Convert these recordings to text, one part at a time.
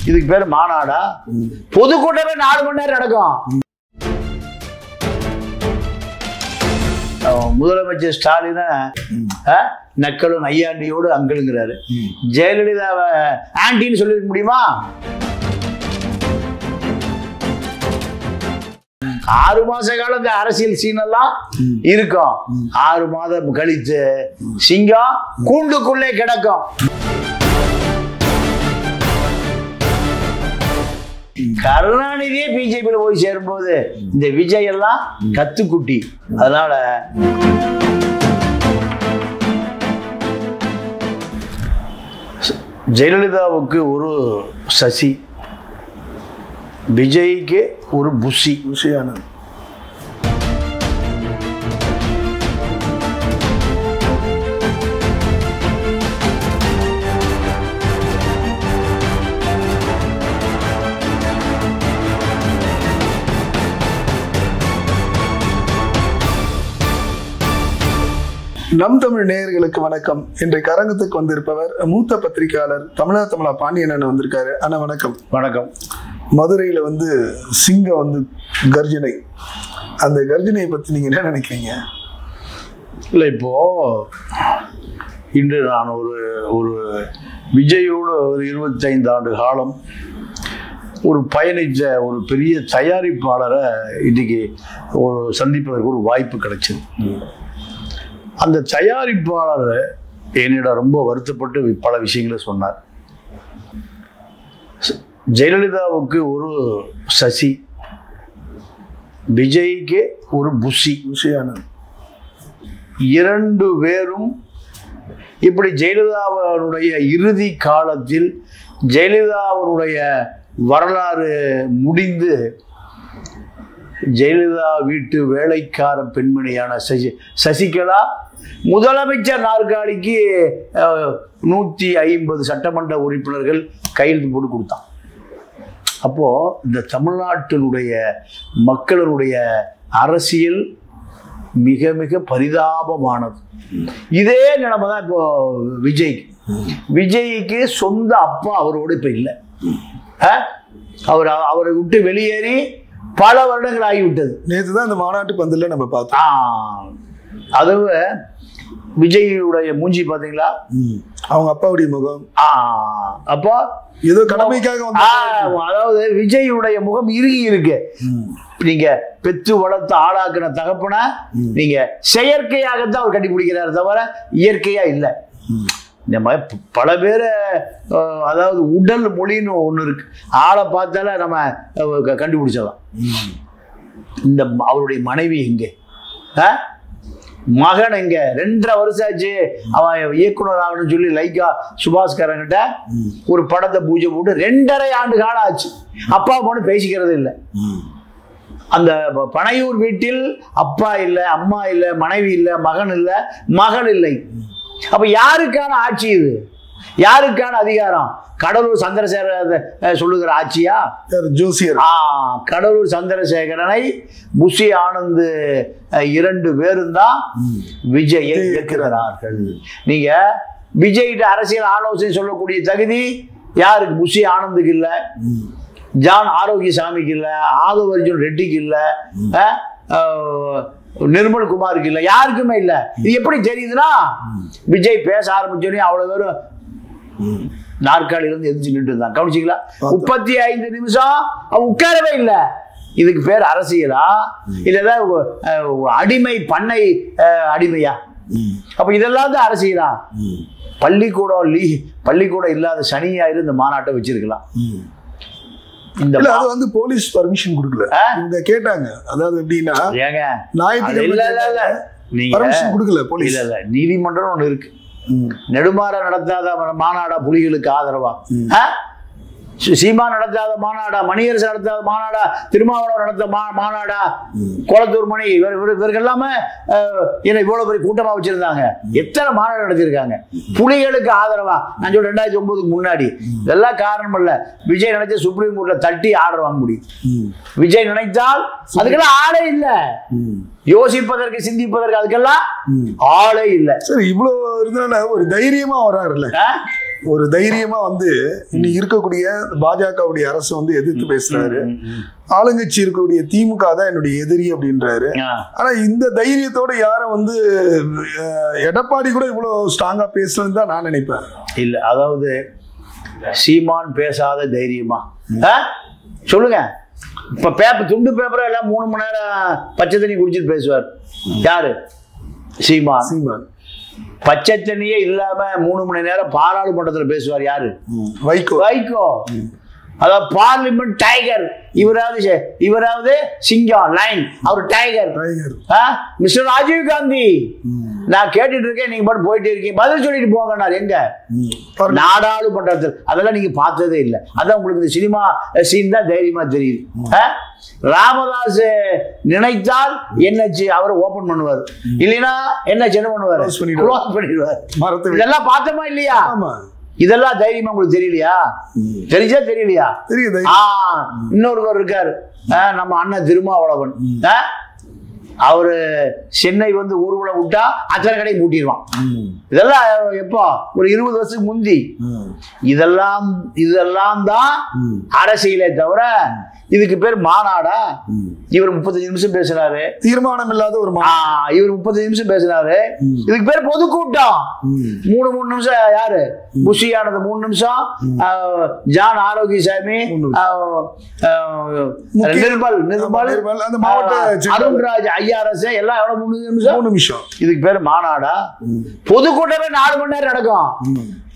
இதுக்கு பேர் மாநாடா? பொதுக்கூட்டமே 4 மணி நேரம் நடக்கும். முதலமைச்சர் ஸ்டாலின நக்கலும் நையாண்டியோடு அங்கிளுங்கிறாரு. ஜெயலலிதாவை ஆண்டின்னு சொல்லிருக்க முடியுமா? 6 மாச காலம் இந்த அரசியல் சீனெல்லாம் இருக்கும். 6 மாதம் கழித்து சிங்கம் கூண்டுக்குள்ளே கிடக்கும். கருணாநிதியே பிஜேபியில் போய் சேரும்போது இந்த விஜய் எல்லாம் கத்துக்குட்டி. அதனால ஜெயலலிதாவுக்கு ஒரு சசி, விஜய்க்கு ஒரு புஷியானது. நம் தமிழ் நேயர்களுக்கு வணக்கம். இன்றைக்கு அரங்கத்துக்கு வந்திருப்பவர் மூத்த பத்திரிகையாளர் தமிழா பாண்டியன் அண்ணன் வந்திருக்காரு. அண்ணா வணக்கம். வணக்கம். மதுரையில சிங்கம் கர்ஜனை, அந்த கர்ஜனையை பத்தி நீங்க என்ன நினைக்கிறீங்க? இல்லை, இப்போ இன்று நான் ஒரு விஜயோட ஒரு 25 ஆண்டு காலம் ஒரு பயணிச்ச ஒரு பெரிய தயாரிப்பாளரை இன்னைக்கு சந்திப்பதற்கு ஒரு வாய்ப்பு கிடைச்சது. அந்த தயாரிப்பாளர் என்னிடம் ரொம்ப வருத்தப்பட்டு பல விஷயங்களை சொன்னார். ஜெயலலிதாவுக்கு ஒரு சசி, விஜய்க்கு ஒரு புஷியானது. 2 பேரும் இப்படி ஜெயலலிதாவுடைய இறுதி காலத்தில் ஜெயலலிதாவுடைய வரலாறு முடிந்து ஜெயலலிதா வீட்டு வேலைக்கார பெண்மணியான சசிகலா முதலமைச்சர் நாற்காலிக்கு 150 சட்டமன்ற உறுப்பினர்கள் கையெழுத்து போட்டு கொடுத்தான். அப்போ இந்த தமிழ்நாட்டினுடைய மக்களுடைய அரசியல் மிக மிக பரிதாபமானது. இதே நிலைமை தான் இப்போ விஜய்க்கு சொந்த அப்பா அவரோடு இப்ப இல்லை. அவரை விட்டு வெளியேறி பல வருடங்கள் ஆகிவிட்டது. நேற்று தான் இந்த மாநாட்டு பந்தல்ல நம்ம பார்த்தோம். அதுவே விஜயுடைய மூஞ்சி பாத்தீங்களா? அவங்க அப்பாவுடைய முகம். அப்போ ஏதோ கடமைக்காக அதாவது விஜயுடைய முகம் இறுகி இருக்கு. நீங்க பெற்று வளர்த்து ஆளாக்குன தகப்பன நீங்க செயற்கையாகத்தான் அவர் கண்டுபிடிக்கிறாரு தவிர இயற்கையா இல்லை. இந்த மாதிரி பல பேரை, அதாவது உடல் மொழின்னு ஒன்று இருக்கு, ஆளை பார்த்தால நம்ம கண்டுபிடிச்சலாம். இந்த அவருடைய மனைவி எங்கே, மகன் எங்க? 2.5 வருஷம் ஆச்சு அவன் இயக்குனர் ஆகணும்னு சொல்லி லைக்கா சுபாஸ்கரன்கிட்ட ஒரு படத்தை பூஜை போட்டு 2.5 ஆண்டு காலம் ஆச்சு. அப்பா பொண்ணு பேசிக்கிறது இல்லை. அந்த பனையூர் வீட்டில் அப்பா இல்லை, அம்மா இல்லை, மனைவி இல்லை, மகன் இல்லை, மகள் இல்லை. அப்ப யாருக்கான ஆட்சி இது? யாருக்கான அதிகாரம்? கடலூர் சந்திரசேகர சொல்லுகிற ஆட்சியா? ஜோசியர். கடலூர் சந்திரசேகரனை புஷி ஆனந்த் 2 பேரும் தான் விஜயை இருக்கிறார்கள். நீங்க விஜய்கிட்ட அரசியல் ஆலோசனை சொல்லக்கூடிய தகுதி யாருக்கு? புஷி ஆனந்துக்கு இல்ல, ஜான் ஆரோக்கியசாமிக்கு இல்ல, ஆதவர்ஜுன் ரெட்டிக்கு இல்ல, நிர்மல் குமாருக்கு இல்ல, யாருக்குமே இல்ல. இது எப்படி தெரியுதுன்னா, விஜய் பேச ஆரம்பிச்சோடனே அவ்வளவு பேரும் நாற்காலியில இருந்து எதிர்த்து நின்று இருந்தாங்க. கவனிச்சிங்களா? 35 நிமிஷம் அவன் உட்காரவே இல்லை. இதுக்கு பேர் அரசியலா? இல்ல அடிமை பண்ணை அடிமையா? அப்ப இதெல்லாம் தான் அரசியலா? பள்ளிக்கூடம் இல்லாத சனி ஞாயிறு இந்த மாநாட்டை வச்சிருக்கலாம். அது போலீஸ் பர்மிஷன் கொடுக்கல. இங்க கேட்டாங்க, அதாவது எப்படின்னா கொடுக்கல போலீஸ். இல்ல நீதிமன்றம் ஒண்ணு இருக்கு. நெடுமாற நடத்தாத மாநாடா புலிகளுக்கு ஆதரவா? சீமா நடத்தாத மாநாடா? மணியரசு நடத்தாத மாநாடா? திருமாவளவன் நடத்த மாநாடா? கோலத்தூர் மணி இவர்கள் எல்லாமே இவ்வளவு பெரிய கூட்டமா வச்சிருந்தாங்க. எத்தனை மாநாடு நடத்திருக்காங்க புலிகளுக்கு ஆதரவா? நான் சொல்ல 2009க்கு முன்னாடி. இதெல்லாம் காரணம் இல்ல. விஜய் நினைச்ச சுப்ரீம் கோர்ட்ல தட்டி ஆர்டர் வாங்க முடியும். விஜய் நினைத்தால் அதுக்கெல்லாம் ஆளே இல்ல. யோசிப்பதற்கு, சிந்திப்பதற்கு அதுக்கெல்லாம் ஆளே இல்ல. சரி, இவ்வளவு இருந்தால ஒரு தைரியமா வராருல்ல, ஒரு தைரியமா வந்து இன்னைக்கு இருக்கக்கூடிய பாஜகவுடைய அரசு வந்து எதிர்த்து பேசுறாரு. ஆளுங்கட்சி இருக்கக்கூடிய திமுக தான் என்னுடைய எதிரி அப்படின்றாரு. ஆனா இந்த தைரியத்தோட யாரும் வந்து எடப்பாடி கூட இவ்வளவு ஸ்ட்ராங்கா பேசுறதுன்னு தான் நான் நினைப்பேன். இல்ல, அதாவது சீமான் பேசாத தைரியமா சொல்லுங்க. இப்ப பேப்பர், துண்டு பேப்பரை எல்லாம் 3 மணி நேரம் பச்சை தண்ணி குடிச்சிட்டு பேசுவார். யாரு? சீமான். பச்சை தண்ணியே இல்லாம 3 மணி நேரம் பாராளுமன்றத்தில் பேசுவார். யாரு? வைகோ. அதாவது பார்லிமெண்ட் டைகர். இவராவது சிங்கம், லைன். அவர் டைகர். மிஸ்டர் ராஜீவ் காந்தி, நான் கேட்டுட்டு இருக்கேன், நீங்க பாட்டு போயிட்டே இருக்கீங்க, பதில் சொல்லிட்டு போங்க. எங்க நாடாளுமன்றத்தில்? அதெல்லாம் நீங்க பார்த்ததே இல்லை. அதான் உங்களுக்கு இந்த சினிமா சீன் தான் தைரியமா தெரியுது. ராமதாஸ் நினைத்தால் என்ஹெச் அவரை ஓபன் பண்ணுவார், இல்லைன்னா என்ஹெச் என்ன பண்ணுவார்? க்ளோஸ் பண்ணிடுவார். இதெல்லாம் பார்த்தோமா இல்லையா? இதெல்லாம் தைரியமா உங்களுக்கு தெரியலையா? தெரிஞ்சா தெரியலையா? இன்னொருவர் இருக்காரு, நம்ம அண்ணன் திருமாவளவன். அவரு சென்னை வந்து ஊர்வலம் விட்டா அத்தனை கடை மூட்டிடுவான். இதெல்லாம் எப்போ? ஒரு 20 வருஷத்துக்கு முந்தி. இதெல்லாம் தான் அரசியலே தவிர இதுக்கு பேர் மாநாடா? இவர் 35 நிமிஷம் பேசுறாரு, தீர்மானம் இல்லாத ஒரு இவர் 35 நிமிஷம் பேசுறாரு. இதுக்கு பேர் பொதுக்கூட்டம். 3 நிமிஷம் யாரு? புஷியானது 3 நிமிஷம், ஜான் ஆரோக்கியசாமி, நிர்மல், அருண்ராஜ், ஐஆர்எஸ் எல்லாம் எவ்வளவு? 3 நிமிஷம். இதுக்கு பேர் மாநாடா? பொதுக்கூட்டமே 4 மணி நேரம் நடக்கும்.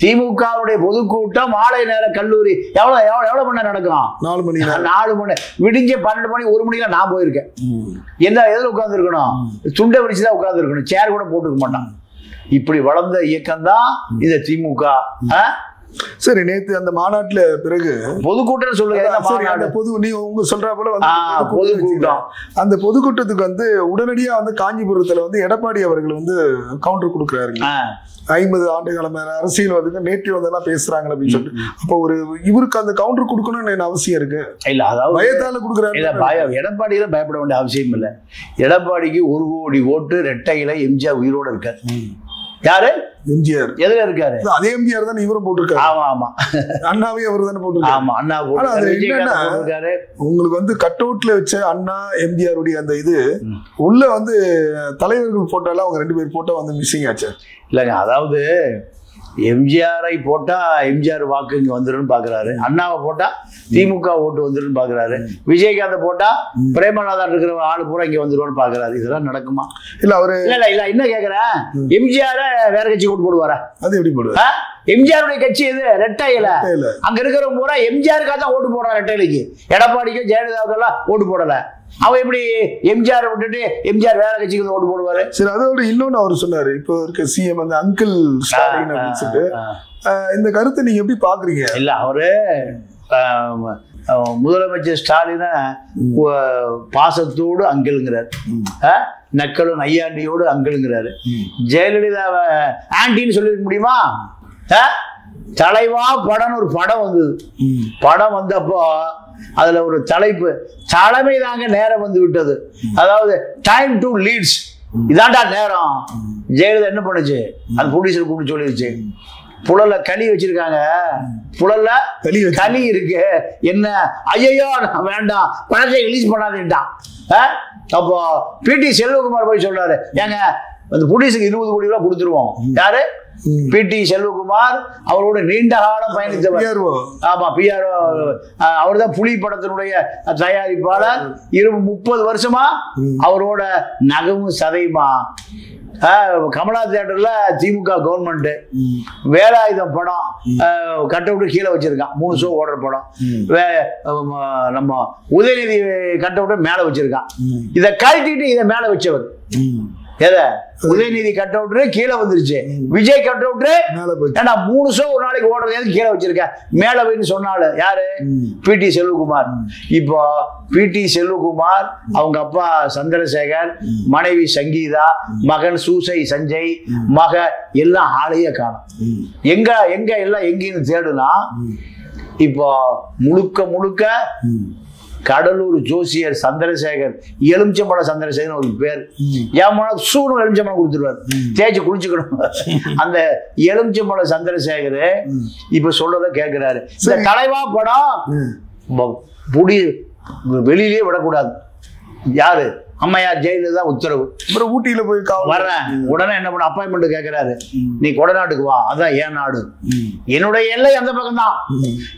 திமுகவுடைய பொதுக்கூட்டம் மாலை நேர கல்லூரி எவ்வளவு மணி நேரம் நடக்கும்? 4 மணி. 4 மணி. விடிஞ்ச 12 மணி 1 மணிக்கு நான் போயிருக்கேன். என்ன எதுல உட்கார்ந்து இருக்கணும்? துண்டை விரிச்சுதான் உட்கார்ந்து இருக்கணும், சேர் கூட போட்டுக்க மாட்டான். இப்படி வளர்ந்த இயக்கம் தான் இந்த திமுக. சரி, நேத்து அந்த மாநாட்டுல பிறகு பொதுக்கூட்டம் சொல்லுங்க. உங்க சொல்ற போல பொதுக்கூட்டம், அந்த பொதுக்கூட்டத்துக்கு வந்து உடனடியா வந்து காஞ்சிபுரத்துல வந்து எடப்பாடி அவர்கள் வந்து கவுண்டர் கொடுக்குறாருங்க. 50 ஆண்டு காலம் அரசியல் வந்து நேற்று வந்தெல்லாம் பேசுறாங்க அப்படின்னு சொல்லிட்டு, அப்போ ஒரு இவருக்கு அந்த கவுண்டர் கொடுக்கணும்னு என்ன அவசியம் இருக்கு? இல்ல, அதாவது பயத்தால கொடுக்குறாரு. எடப்பாடியில பயப்பட வேண்டிய அவசியம் இல்லை. எடப்பாடிக்கு 1 கோடி ஓட்டு ரெட்டையில எம்ஜிஆர் உயிரோட இருக்காரு. யாரு? எம்ஜிஆர். எதுல இருக்காரு? அதே எம்ஜிஆர் தான் இவரும் போட்டிருக்காரு. ஆமா. அண்ணாவே அவர் தானே போட்டிருக்காரு. ஆமா, அண்ணா போட்டிருக்காரு. உங்களுக்கு வந்து கட் அவுட்ல வச்ச அண்ணா எம்ஜிஆருடைய அந்த இது உள்ள வந்து தலைவர்கள் போட்டோ எல்லாம் அவங்க 2 பேர் போட்டோ வந்து மிஸ்ஸிங் ஆச்சு. இல்லைங்க, அதாவது எம்ஜிஆரை போட்டா எம்ஜிஆர் வாக்கு இங்க வந்துடும் பாக்குறாரு, அண்ணாவை போட்டா திமுக ஓட்டு வந்துடும் பாக்குறாரு, விஜயகாந்த் போட்டா பிரேமநாதன் இருக்கிற ஆளு பூரா இங்க வந்துடும் பாக்குறாரு. இதெல்லாம் நடக்குமா? இல்ல அவரு இல்ல என்ன கேக்குறேன், எம்ஜிஆர் வேற கட்சி ஓட்டு போடுவாரா? அது எப்படி போடுவாரு? எம்ஜிஆருடைய கட்சி எது? ரெட்டையில. அங்க இருக்கிறவங்க பூரா எம்ஜிஆருக்காக தான் ஓட்டு போடுறான். ரெட்டையிலைக்கு எடப்பாடிக்கும் ஜெயலலிதாவுக்கெல்லாம் ஓட்டு போடல. அவன் எப்படி எம்ஜிஆர் விட்டுட்டு எம்ஜிஆர் வேற கட்சிக்கு ஓட்டு போடுவாரு? சரி, அதோட இன்னொன்னு அவர் சொன்னாரு, இப்போ இருக்க சிஎம் அந்த அங்கிள் ஸ்டாலின் அப்படின்னு சொல்லிட்டு, இந்த கருத்தை நீங்க எப்படி பாக்குறீங்க? இல்ல, அவரு முதலமைச்சர் ஸ்டாலின பாசத்தோடு அங்கிள்ங்கிறார், நக்கலும் நையாண்டியோடு அங்கிள்ங்கிறாரு. ஜெயலலிதாவை ஆண்டின்னு சொல்லிருக்க முடியுமா? தலைவா படம் ஒரு படம் வந்தது. படம் வந்தப்போ அதுல ஒரு தலைப்பு, தலைமை தாங்க நேரம் வந்து விட்டது, அதாவது டைம் டு லீட்ஸ், இதாண்டா நேரம். ஜெயலலிதா என்ன பண்ணுச்சு? அது ப்ரொடியூசர் கூப்பிட்டு சொல்லிருச்சு, புலல்ல களி வச்சிருக்காங்க, புலல்ல களி இருக்கு, என்ன ஐயோ வேண்டாம் பணத்தை ரிலீஸ் பண்ணாதுட்டான். அப்போ பிடி செல்வகுமார் போய் சொல்றாரு, ஏங்க அந்த ப்ரொடியூசருக்கு 20 கோடி ரூபாய் கொடுத்துருவோம். யாரு? பிடி செல்வகுமார். அவரோட நீண்ட காலம் பயணித்தவர். ஆமா, பிஆர்ஓ. அவர் தான் புலி படத்தினுடைய தயாரிப்பாளர். 30 வருஷமா அவரோட நகமும் சதையுமா. கமலா தியேட்டர்ல திமுக கவர்மெண்ட் வேலாயுதம் படம் கட் அவுட் கீழே வச்சிருக்கான். 3 ஷோ ஓடுற படம். நம்ம உதயநிதி கட் அவுட் மேல வச்சிருக்கான். இதை கழட்டிட்டு இதை மேல வச்சவர் எதை? உதயநிதி கட் அவுட்ரு கீழே வந்துருச்சு, விஜய் கட் அவுட்ரு ஏன்னா 3 ஷோ ஒரு நாளைக்கு ஓடுறது கீழே வச்சிருக்க, மேல போயின்னு சொன்னாலும் யாரு? பிடி செல்வகுமார். இப்போ பிடி செல்வகுமார், அவங்க அப்பா சந்திரசேகர், மனைவி சங்கீதா, மகன் சூசை சஞ்சய், மக எல்லாம் ஆளையே காணும். எங்க எங்க எல்லாம் எங்கேன்னு தேடுனா இப்போ முழுக்க முழுக்க கடலூர் ஜோசியர் சந்திரசேகர், எலுமிச்சம்பழ சந்திரசேகர் ஒரு பேர். ஏன் சூடும் எலுமிச்சம்பழம் கொடுத்துருவார், தேய்ச்சி குளிச்சுக்கணும். அந்த எலுமிச்சம்பழ சந்திரசேகர் இப்ப சொல்றத கேட்கிறாரு. இந்த தலைவா படம் புடி வெளியிலேயே விடக்கூடாது. யாரு? அம்மையார் ஜெயலலிதா உத்தரவு. அப்புறம் ஊட்டியில போய் வர்றேன். உடனே என்ன பண்ண அப்பாயின்மெண்ட் கேட்கிறாரு. நீ கொடநாட்டுக்கு வா, அதான் ஏன் நாடு, என்னுடைய எல்லை அந்த பக்கம் தான்.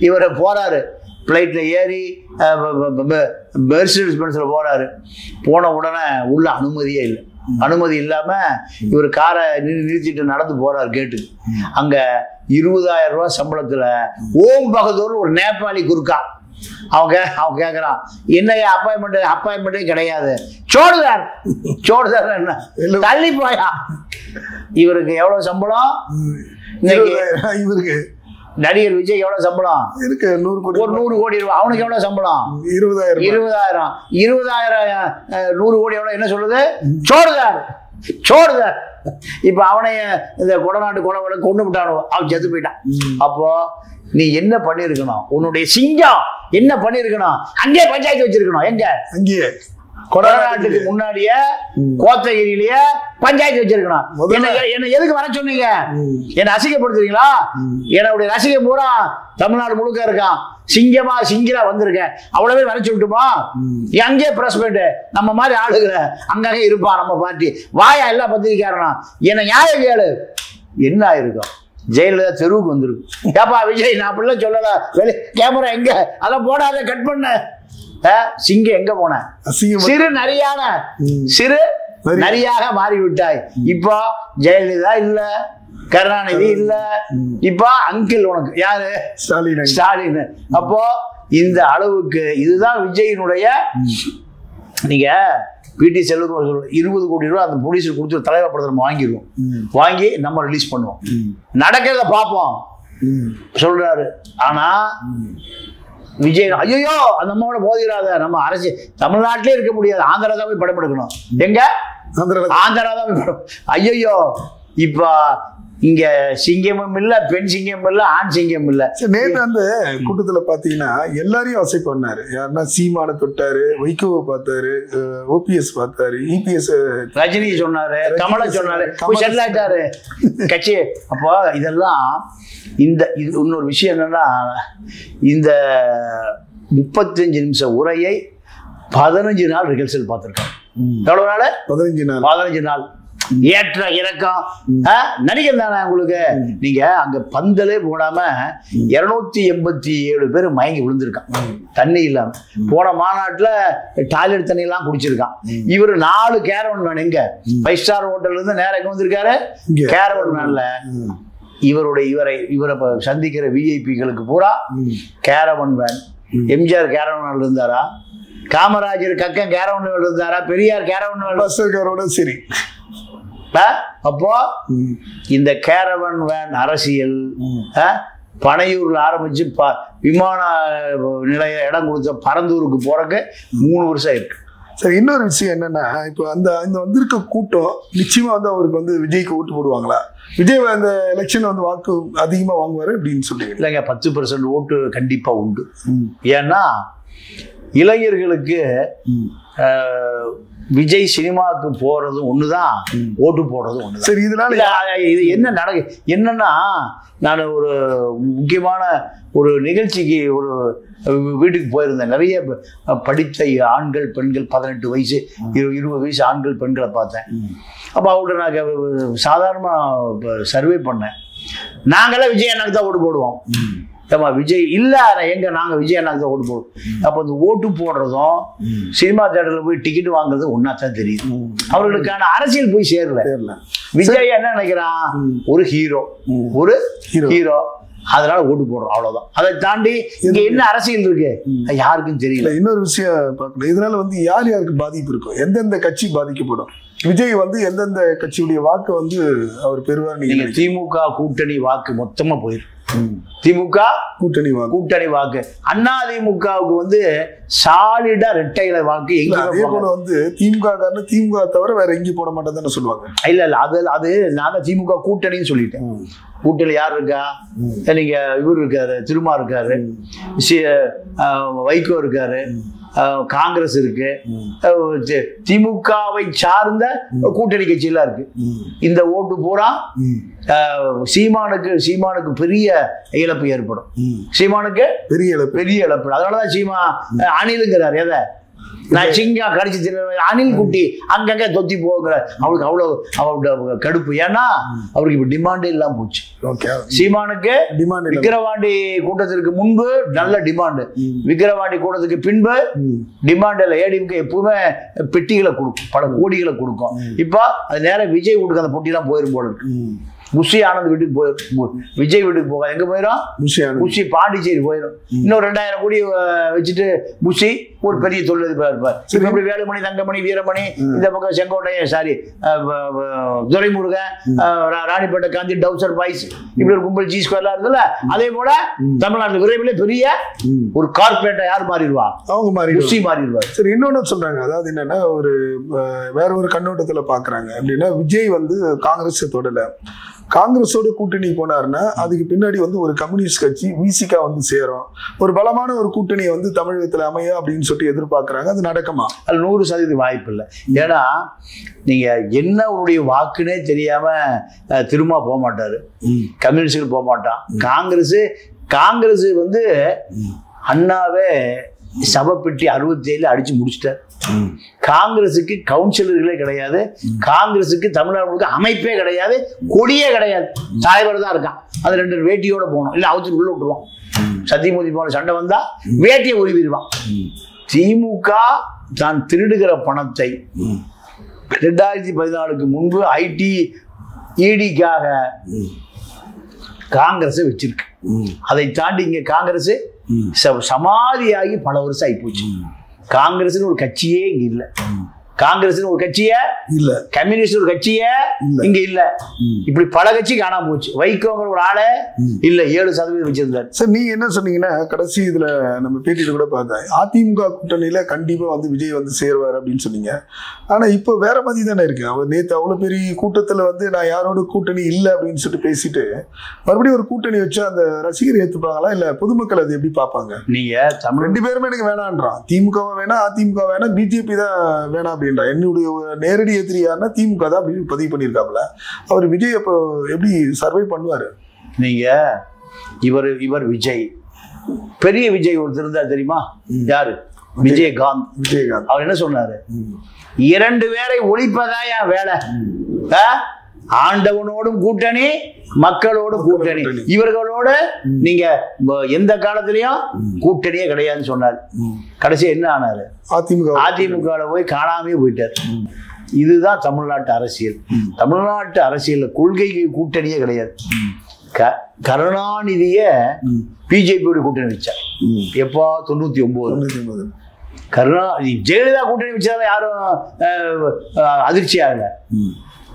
இவர் போறாரு, பிளைட்ல ஏறி மெர்சிடிஸ் பென்ஸ்ல போறாரு. போன உடனே உள்ள அனுமதியே இல்லை. அனுமதி இல்லாம இவர் காரை நிறுத்திட்டு நடந்து போறாரு கேட்டுக்கு. அங்க 20,000 ரூபாய் சம்பளத்துல ஓம் பகதூர் ஒரு நேபாளி குறுக்கா. அவன் கேட்கறான், என்னையா அப்பாயின்மெண்டே கிடையாது, சோடுதார் என்ன தள்ளி போயா. இவருக்கு எவ்வளவு சம்பளம்? இவருக்கு நடிகர் விஜய் எவ்வளவு சம்பளம் இருக்கு? 100 கோடி ரூபாய். அவனுக்கு எவ்வளவு சம்பளம்? 20,000. 100 கோடி எவ்வளவு? என்ன சொல்லுது? சோடுதார். இப்ப அவனை இந்த கொடநாட்டு கொண்டு விட்டானோ, அவன் செத்து போயிட்டான். அப்போ நீ என்ன பண்ணிருக்கணும்? உன்னுடைய சிங்கம் என்ன பண்ணிருக்கணும்? அங்கே பஞ்சாயத்து வச்சிருக்கணும். எங்க? அங்கேயே கொடநாட்டுக்கு முன்னாடியே கோத்தகிரியிலேயே பஞ்சாயத்து வச்சிருக்கணும். என்ன எதுக்கு வர சொன்னீங்க? என்ன அசிங்கப்படுத்துறீங்களா? என்னுடைய ரசிகை பூரா தமிழ்நாடு முழுக்க இருக்கான். சிங்கிலா வந்திருக்கேன், அவ்வளவே வர சொல்லிட்டுமா? அங்கேயே பிரஸ் போயிட்டு நம்ம மாதிரி ஆளுகிற அங்கங்கே இருப்பான் நம்ம பார்ட்டி. வாயா எல்லா பத்திரிக்காரனா, என்ன நியாயம் கேளு. என்ன ஆயிருக்கும்? ஜெயலலிதா தெருவுக்கு வந்துருக்கு. ஏப்பா விஜய், நான் அப்படிலாம் சொல்லல, வெளி கேமரா எங்க, அதெல்லாம் போடாத, கட் பண்ண. சிங்கம் எங்க போன? சிறு நரியாக மாறிவிட்டாய். இப்போ ஜெயலலிதா இல்ல, கருணாநிதி இல்ல, இப்ப அங்கிள் உனக்கு யாரு? ஸ்டாலின். அப்போ இந்த அளவுக்கு இதுதான் விஜயினுடைய. நீங்க பிடி செல்வம் 20 கோடி ரூபாய் அந்த போலீஸுக்கு கொடுத்து தலைவர் படத்தை நம்ம வாங்கிடுவோம். வாங்கி நம்ம ரிலீஸ் பண்ணுவோம், நடக்கிறத பார்ப்போம் சொல்றாரு. ஆனா விஜய் ஐயோ அந்த அம்மாவோட போதிராத, நம்ம அரசு தமிழ்நாட்டிலே இருக்க முடியாது, ஆந்திரா தான் போய் படம் எடுக்கணும். எங்க? ஆந்திரா தான் போய் படம். ஐயோ இப்ப இங்க சிங்கமும் இல்ல, பெண் சிங்கம் இல்ல, ஆண் சிங்கம் இல்ல. நேற்று அந்த கூட்டத்துல பாத்தீங்கன்னா எல்லாரையும் வசை பண்ணாரு. யாருன்னா சீமான தொட்டாரு, வைகோவை பார்த்தாரு, ஓபிஎஸ் பார்த்தாரு, இபிஎஸ், ரஜினி சொன்னாரு, கமலை சொன்னாரு, செல்லாட்டாரு கட்சி. அப்போ இதெல்லாம் இந்த இன்னொரு விஷயம் என்னன்னா, இந்த 35 நிமிஷ உரையை 15 நாள் ரிஹர்சல் பார்த்திருக்காங்க. எவ்வளவு நாள்? 15 நாள். ஏற்ற இறக்கம். நடிகர் தானே உங்களுக்கு. நீங்க அங்க பந்தலே போடாம 287 பேர் மயங்கி விழுந்திருக்கான், தண்ணி இல்லாம. போன மாநாட்டுல டாய்லெட் தண்ணி எல்லாம் குடிச்சிருக்கான். இவரு 4 கேரவன் வேன். எங்க? 5 ஸ்டார் ஹோட்டல்ல இருந்து நேரம் எங்க வந்திருக்காரு? கேரவன் வேன்ல. இவரை சந்திக்கிற விஐபிகளுக்கு பூரா கேரவன் வேன். எம்ஜிஆர் கேரவன் வேன்ல இருந்தாரா? காமராஜர் கக்கன் கேரவன் வேன்ல இருந்தாரா? பெரியார் கேரவன் வேன்ல? சரி. அப்போ இந்த கேரவன் வேன் அரசியல் பனையூர்ல ஆரம்பிச்சு விமான நிலைய இடம் கொடுத்த பரந்தூருக்கு போறக்கு 3 வருஷம் இருக்கு. சரி, இன்னொரு விஷயம் என்னன்னா, இப்போ அந்த வந்திருக்க கூட்டம் நிச்சயமா அவருக்கு விஜய்க்கு ஓட்டு போடுவாங்களா? விஜய் அந்த எலெக்ஷன் வாக்கு அதிகமா வாங்குவாரு அப்படின்னு சொல்லி இல்லைங்க. 10% ஓட்டு கண்டிப்பா உண்டு. ஏன்னா இளைஞர்களுக்கு விஜய் சினிமாவுக்கு போறது ஒண்ணுதான், ஓட்டு போடுறது ஒண்ணுதான். சரி, இதனால இது என்ன என்னன்னா, நான் ஒரு முக்கியமான ஒரு நிகழ்ச்சிக்கு ஒரு வீட்டுக்கு போயிருந்தேன். நிறைய படித்த ஆண்கள் பெண்கள் 18 வயசு 20 வயசு ஆண்கள் பெண்களை பார்த்தேன். அப்போ அவங்கள்ட்ட நான் சாதாரணமாக சர்வே பண்ணேன். நாங்களாம் விஜய் அண்ணாக்கு தான் ஓட்டு போடுவோம். ஏமா விஜய் இல்ல, எங்க நாங்க விஜய் அண்ணாக்கு தான் ஓட்டு போடுவோம். அப்போ இந்த ஓட்டு போடுறதும் சினிமா தியேட்டர்ல போய் டிக்கெட் வாங்குறது ஒன்னா தான் தெரியுது. அவர்களுக்கான அரசியல் போய் சேரல. விஜய் என்ன நினைக்கிறான்? ஒரு ஹீரோ, அதனால ஓட்டு போடுறோம், அவ்வளவுதான். அதை தாண்டி இங்க என்ன அரசியல் இருக்கு யாருக்கும் தெரியல. இன்னொரு விஷயம் பார்க்கணும், இதனால யார் யாருக்கு பாதிப்பு இருக்கும், எந்தெந்த கட்சி பாதிக்கப்படும்? விஜய் எந்தெந்த கட்சியுடைய வாக்கு அவர் பெறுவார்? திமுக கூட்டணி வாக்கு மொத்தமா போயிருக்கு. திமுக கூட்டணி வாக்கு. அதிமுகவுக்கு சாலிடா ரெட்டையில வாக்கு. அதே போல திமுக தவிர வேற எங்கேயும் போட மாட்டேன்னு சொல்லுவாங்க. இல்ல அது நான் திமுக கூட்டணின்னு சொல்லிட்டேன். கூட்டணி யார் இருக்கா? நீங்க இவர் இருக்காரு, திருமா இருக்காரு, வைகோ இருக்காரு, காங்கிரஸ் இருக்கு, திமுகவை சார்ந்த கூட்டணி கட்சியெல்லாம் இருக்கு. இந்த ஓட்டு பூரா சீமானுக்கு பெரிய இழப்பு ஏற்படும். சீமானுக்கு பெரிய இழப்பு. அதனாலதான் சீமா அணிலுங்கிறார். எதை நான் சிங்கா கடிச்சு அணில் குட்டி அங்கங்க தொத்தி போகிற அவளுக்கு அவ்வளவு கடுப்பு. ஏன்னா அவருக்கு இப்ப டிமாண்டே இல்லாம போச்சு. சீமானுக்கு விக்கிரவாண்டி கூட்டத்திற்கு முன்பு நல்ல டிமாண்டு, விக்கிரவாண்டி கூட்டத்துக்கு பின்பு டிமாண்ட் இல்லை. ஏடிஎம்கே எப்பவுமே பெட்டிகளை கொடுக்கும், பல கோடிகளை கொடுக்கும். இப்போ அது நேரம் விஜய் வீட்டுக்கு அந்த பொட்டிலாம் போயிரும் போல இருக்கு. புஷி ஆனந்த் வீட்டுக்கு போயிடும், விஜய் வீட்டுக்கு போக எங்க போயிடும், புஷி பாண்டிச்சேரி போயிடும். இன்னும் 2000 கோடி வச்சுட்டு புஷி ஒரு பெரிய தொழிலதிபர் இருப்பார். இப்படி வேலுமணி, தங்கமணி, வீரமணி, இந்த பக்கம் செங்கோட்டையன், சாரி துரைமுருகன், ராணிப்பேட்டை காந்தி, டவுசர் பாய்ஸ், இப்படி ஒரு கும்பல் ஜி ஸ்கொயர்லாம் இருந்ததுல. அதே போல தமிழ்நாட்டில் விரைவில் பெரிய ஒரு கார்பரேட்டை யார் மாறிடுவா, அவங்க புஷி மாறிடுவார். சரி, இன்னொன்னு சொல்றாங்க, அதாவது என்னன்னா ஒரு வேற ஒரு கண்ணோட்டத்துல பாக்குறாங்க. அப்படின்னா விஜய் வந்து காங்கிரஸ் தொடல, காங்கிரஸோட கூட்டணி போனாருன்னா அதுக்கு பின்னாடி வந்து ஒரு கம்யூனிஸ்ட் கட்சி விசிகா வந்து சேரும், ஒரு பலமான ஒரு கூட்டணியை வந்து தமிழகத்துல அமையும் அப்படின்னு சொல்லிட்டு எதிர்பார்க்கறாங்க. அது நடக்குமா? அது 100% வாய்ப்பு இல்லை. ஏன்னா நீங்க என்ன உங்களுடைய வாக்குன்னே தெரியாம திரும்ப போக மாட்டாரு, கம்யூனிஸ்டுகள் போக மாட்டான். காங்கிரஸ் வந்து அண்ணாவே சபப்பெட்டி 67 அடிச்சு முடிச்சிட்டார். காங்கிரஸுக்கு கவுன்சிலர்களே கிடையாது, காங்கிரஸுக்கு தமிழ்நாடு அமைப்பே கிடையாது, கொடியே கிடையாது, தலைவர் தான் இருக்கான். அது 2 வேட்டியோட போகணும், இல்லை அவத்துக்கு உள்ள விட்டுருவான். சத்தியமூர்த்தி போன சண்டை வந்தா வேட்டியை உருவிடுவான். திமுக தான் திருடுகிற பணத்தை 2014க்கு முன்பு ஐடி இடிக்காக காங்கிரஸ் வச்சிருக்கு. அதை தாண்டி இங்க காங்கிரஸ் சமாதியாகி பல வருஷம் ஆகி போச்சு. காங்கிரஸ் ஒரு கட்சியே இங்க இல்ல, காங்கிரஸ் ஒரு கட்சியே இல்ல, கம்யூனிஸ்ட் ஒரு கட்சியே இங்க இல்ல. இப்படி பல கட்சி காணாம போச்சு. வைகோங்கிற ஒரு ஆளே இல்ல, 7% வச்சிருந்தாரு. சார், நீங்க என்ன சொன்னீங்கன்னா கடைசி இதுல நம்ம பேட்டியில கூட பார்த்தேன், அதிமுக கூட்டணியில கண்டிப்பா வந்து விஜய் வந்து சேருவார் அப்படின்னு சொன்னீங்க. ஆனா இப்போ வேற மாதிரி தானே இருக்கு. அவர் நேற்று அவ்வளவு பெரிய கூட்டத்துல வந்து நான் யாரோட கூட்டணி இல்லை அப்படின்னு சொல்லிட்டு பேசிட்டு மறுபடியும் ஒரு கூட்டணி வச்சா அந்த ரசிகர் ஏத்துப்பாங்களா, இல்ல பொதுமக்கள் அது எப்படி பார்ப்பாங்க? நீங்க தமிழ் 2 பேருமே எனக்கு வேணான்றான், திமுக வேணா, அதிமுக வேணா, பிஜேபி தான் வேணாம் அப்படின்ற. என்னுடைய நேரடி எதிரி யாருன்னா திமுக தான் அப்படின்னு பதிவு பண்ணியிருக்காப்புல. அவர் விஜய் அப்போ எப்படி சர்வை பண்ணுவாரு? நீங்க இவர் விஜய், பெரிய விஜய் ஒருத்தர் இருந்தா தெரியுமா? யாரு? விஜயகாந்த். அவர் என்ன சொன்னாரு? 2 பேரை ஒழிப்பதா என் வேலை, ஆண்டவனோடும் கூட்டணி, மக்களோடும் கூட்டணி, இவர்களோட நீங்க எந்த காலத்திலயும் கூட்டணியே கிடையாதுன்னு சொன்னார். கடைசி என்ன ஆனாரு? அதிமுக போய் காணாமே போயிட்டார். இதுதான் தமிழ்நாட்டு அரசியல். தமிழ்நாட்டு அரசியல்ல கொள்கை கூட்டணியே கிடையாது. கருணாநிதிய பிஜேபியோட கூட்டணி வச்சார். எப்போ? 99. ஜெயலலிதா கூட்டணி வச்சாலும் யாரும் அதிர்ச்சி ஆகல.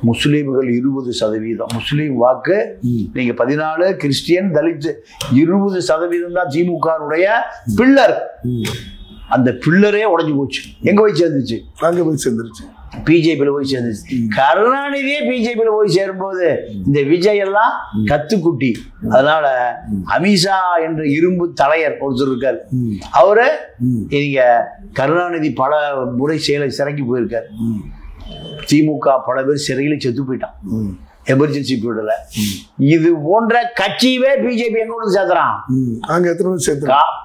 முஸ்லீம்கள் 20%, முஸ்லீம் வாக்கு நீங்க 14, கிறிஸ்டியன், தலித் 20% தான் திமுகவுடைய பில்லர். அந்த பில்லரே உடைஞ்சு போச்சு. எங்க போய் சேர்ந்துச்சு? அங்க போய் சேர்ந்துருச்சு, பிஜேபியில போய் சேர்ந்துச்சு. கருணாநிதியே பிஜேபியில போய் சேரும்போது இந்த விஜய் எல்லாம் கத்துக்குட்டி. அதனால அமித்ஷா என்ற இரும்பு தலையர் ஒருத்தர் இருக்காரு. அவரு நீங்க கருணாநிதி பல முறை சிறைக்கு போயிருக்காரு. திமுக பல பேர் சிறையில செத்து போயிட்டான் எமர்ஜென்சி பீரியட்ல. இது போன்ற கட்சியவே பிஜேபி எங்க கொண்டு சேர்த்துறான்?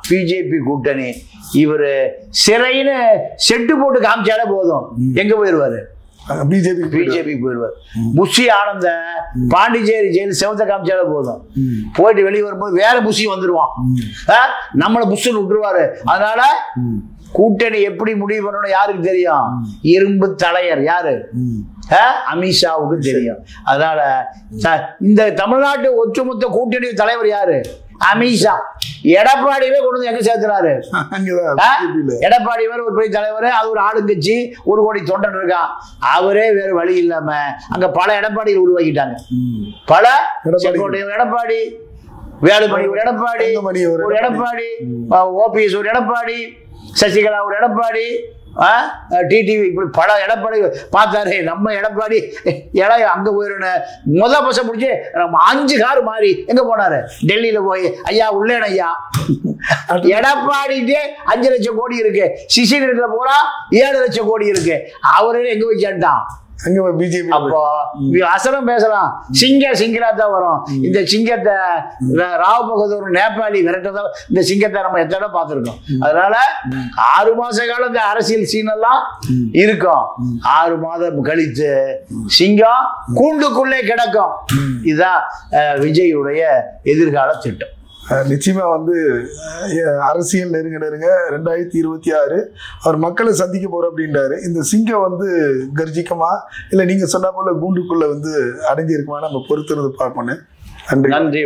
பிஜேபி கூட்டணி. இவரு சிறைன்னு செட்டு போட்டு காமிச்சாலே போதும், எங்க போயிருவாரு? பிஜேபி போயிருவார். புஷி ஆனந்த பாண்டிச்சேரி ஜெயில் செவத்த காமிச்சாலே போதும், போயிட்டு வெளியே வரும்போது வேற புஷி வந்துருவான், நம்மள புஷ்ன்னு விட்டுருவாரு. அதனால கூட்டணி எப்படி முடிவு பண்ணணும் யாருக்கு தெரியும்? இரும்பு தலையர் யாரு? அமித்ஷாவுக்கு தெரியும். அதனால இந்த தமிழ்நாட்டு ஒட்டுமொத்த கூட்டணி தலைவர் யாரு? அமித்ஷா. எடப்பாடியே கொண்டு எங்க சேர்த்துறாரு? எடப்பாடி வேற ஒரு பெரிய தலைவர், அது ஒரு ஆளுங்கட்சி, 1 கோடி தொண்டன் இருக்கான். அவரே வேற வழி இல்லாம அங்க பல எடப்பாடிகள் உருவாக்கிட்டாங்க. பல எடப்பாடி, வேலுமணி ஒரு எடப்பாடி, ஒரு எடப்பாடி, ஓபிஎஸ் ஒரு எடப்பாடி, சசிகலா ஒரு எடப்பாடி, டிடிவி இப்படி பல எடப்பாடி பார்த்தாரு. நம்ம எடப்பாடி இடம் அங்கே போயிடணும் பசம் முடிச்சு 5 கார் மாறி எங்கே போனாரு? டெல்லியில் போய் ஐயா உள்ளேன் ஐயா எடப்பாடிக்கே 5 லட்சம் கோடி இருக்கு, சிசிடில போறா 7 லட்சம் கோடி இருக்கு. அவரே எங்க போய் சேர்ந்தான்? பிஜேபி. அப்போ அசலம் பேசலாம், சிங்கரா தான் வரும். இந்த சிங்கத்தை ராவ் பகதூர் நேபாளி விரட்டதான் இந்த சிங்கத்தை நம்ம எத்தனை பார்த்துருக்கோம். அதனால 6 மாச காலம் இந்த அரசியல் சீனெல்லாம் இருக்கும். 6 மாதம் கழித்து சிங்கம் கூண்டுக்குள்ளே கிடக்கும். இதுதான் விஜயுடைய எதிர்கால திட்டம். நிச்சயமா அரசியல் நெருங்க 2026 அவர் மக்களை சந்திக்க போற அப்படின்றாரு. இந்த சிங்கம் கர்ஜிக்குமா இல்ல நீங்க சொன்ன போல கூண்டுக்குள்ள அடைஞ்சிருக்குமா நம்ம பொறுத்திருந்து பார்க்கணும். நன்றி.